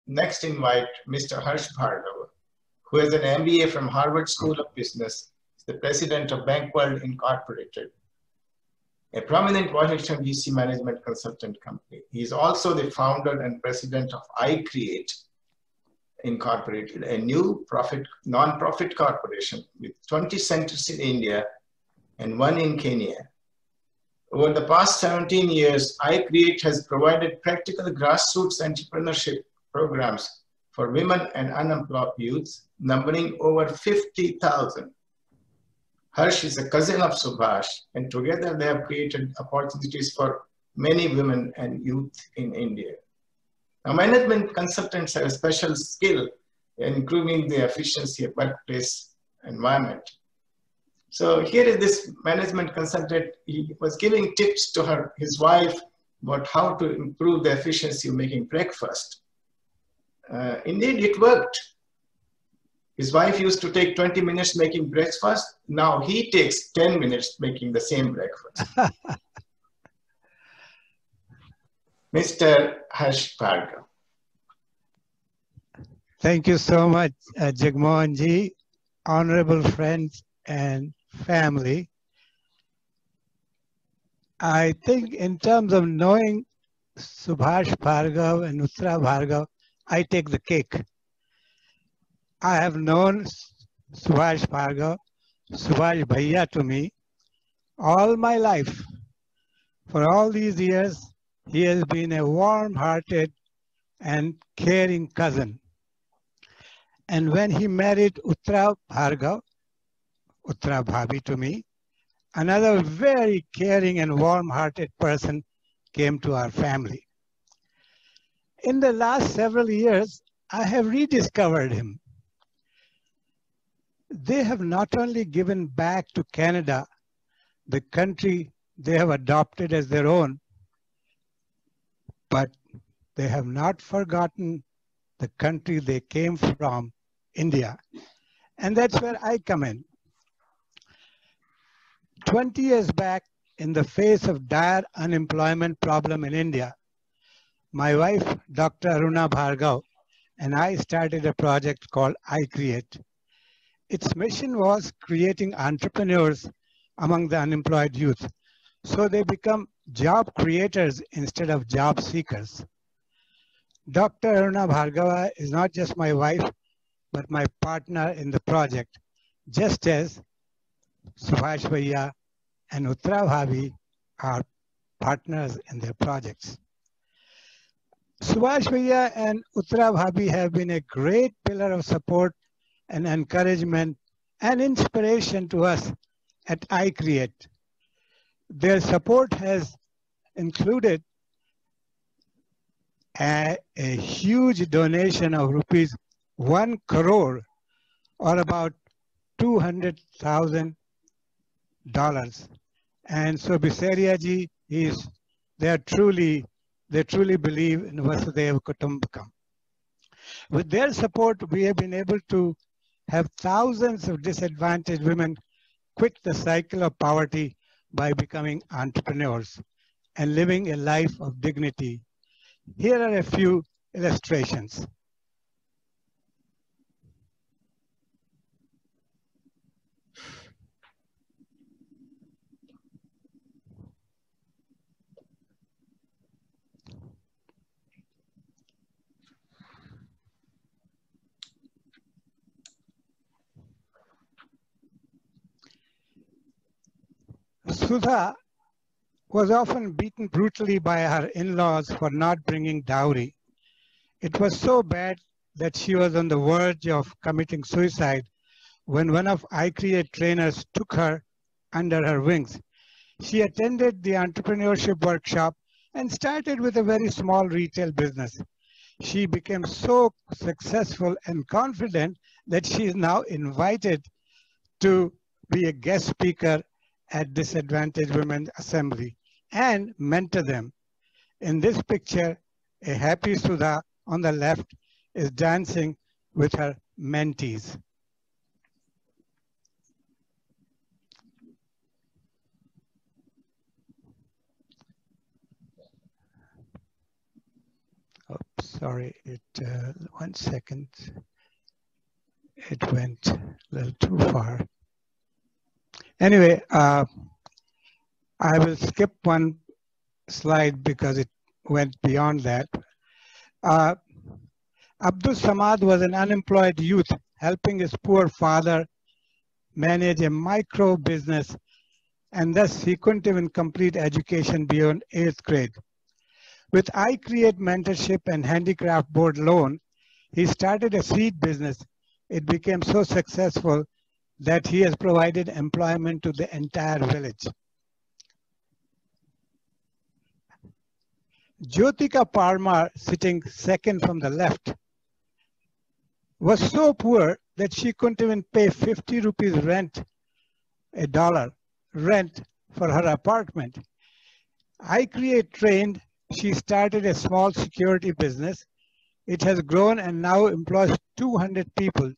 next invite Mr. Harsh Bhargava, who has an MBA from Harvard School of Business, the president of BankWorld Incorporated, a prominent Washington, D.C. management consultant company. He is also the founder and president of iCreate Incorporated, a new non-profit corporation with 20 centers in India and 1 in Kenya. Over the past 17 years, iCreate has provided practical grassroots entrepreneurship programs for women and unemployed youth, numbering over 50,000. Harsh is a cousin of Subhash, and together they have created opportunities for many women and youth in India. Now, management consultants have a special skill in improving the efficiency of workplace environment. So here is this management consultant. He was giving tips to his wife about how to improve the efficiency of making breakfast. Indeed, it worked. His wife used to take 20 minutes making breakfast. Now he takes 10 minutes making the same breakfast. Mr. Harsh Bhargava. Thank you so much, Jagmohan ji, honorable friends and family. I think in terms of knowing Subhash Bhargava and Uttara Bhargava, I take the cake. I have known Subhash Bhargava, Subhash Bhaiya to me, all my life. For all these years, he has been a warm-hearted and caring cousin. And when he married Uttara Bhargava, Uttara Bhabhi to me, another very caring and warm-hearted person came to our family. In the last several years, I have rediscovered him. They have not only given back to Canada, the country they have adopted as their own, but they have not forgotten the country they came from, India. And that's where I come in. 20 years back, in the face of dire unemployment problem in India, my wife, Dr. Aruna Bhargava, and I started a project called iCreate. Its mission was creating entrepreneurs among the unemployed youth, so they become job creators instead of job seekers. Dr. Aruna Bhargava is not just my wife, but my partner in the project, just as Subhash Bhaiya and Uttara Bhabhi are partners in their projects. Subhash Bhaiya and Uttara Bhabhi have been a great pillar of support and encouragement and inspiration to us at iCreate. Their support has included a huge donation of rupees 1 crore or about $200,000. And so Bisaria ji, they truly believe in Vasudhaiva Kutumbakam. With their support, we have been able to have thousands of disadvantaged women quit the cycle of poverty by becoming entrepreneurs and living a life of dignity. Here are a few illustrations. Sudha was often beaten brutally by her in-laws for not bringing dowry. It was so bad that she was on the verge of committing suicide when one of iCreate trainers took her under her wings. She attended the entrepreneurship workshop and started with a very small retail business. She became so successful and confident that she is now invited to be a guest speaker at Disadvantaged Women's Assembly and mentor them. In this picture, a happy Sudha on the left is dancing with her mentees. Oops. sorry, 1 second. It went a little too far. Anyway, I will skip one slide because it went beyond that. Abdul Samad was an unemployed youth helping his poor father manage a micro business, and thus he couldn't even complete education beyond 8th grade. With iCreate mentorship and handicraft board loan, he started a seed business. It became so successful that he has provided employment to the entire village. Jyotika Parmar, sitting second from the left, was so poor that she couldn't even pay 50 rupees rent, $1 rent for her apartment. iCreate trained, she started a small security business. It has grown and now employs 200 people.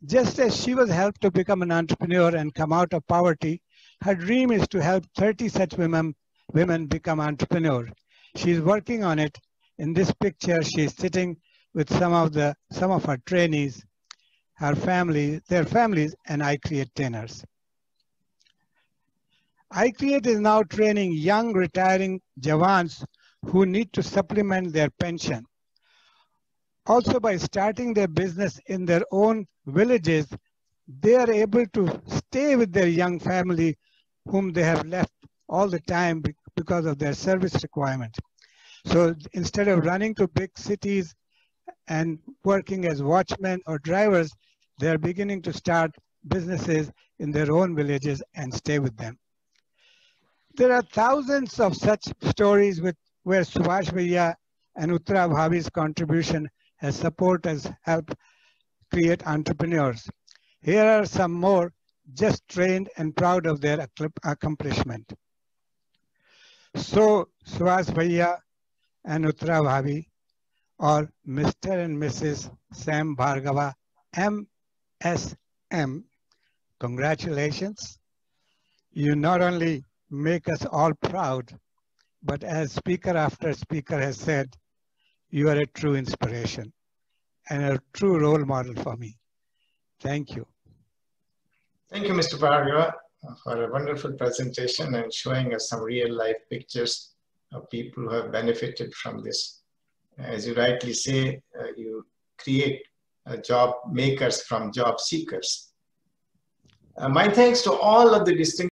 Just as she was helped to become an entrepreneur and come out of poverty, her dream is to help 30 such women become entrepreneurs. She's working on it. In this picture, she's sitting with some of her trainees, their families, and iCreate trainers. iCreate is now training young retiring Jawans who need to supplement their pension. Also, by starting their business in their own villages, they are able to stay with their young family whom they have left all the time because of their service requirements. So instead of running to big cities and working as watchmen or drivers, they are beginning to start businesses in their own villages and stay with them. There are thousands of such stories where Subhash Bhaiya and Uttara Bhabi's contribution has helped create entrepreneurs. Here are some more, just trained and proud of their accomplishment. So Subhash Bhaiya and Uttara Bhabi, or Mr. and Mrs. Sam Bhargava, MSM, congratulations. You not only make us all proud, but as speaker after speaker has said, you are a true inspiration and a true role model for me. Thank you. Thank you, Mr. Bhargava, for a wonderful presentation and showing us some real life pictures of people who have benefited from this. As you rightly say, you create job makers from job seekers. My thanks to all of the distinguished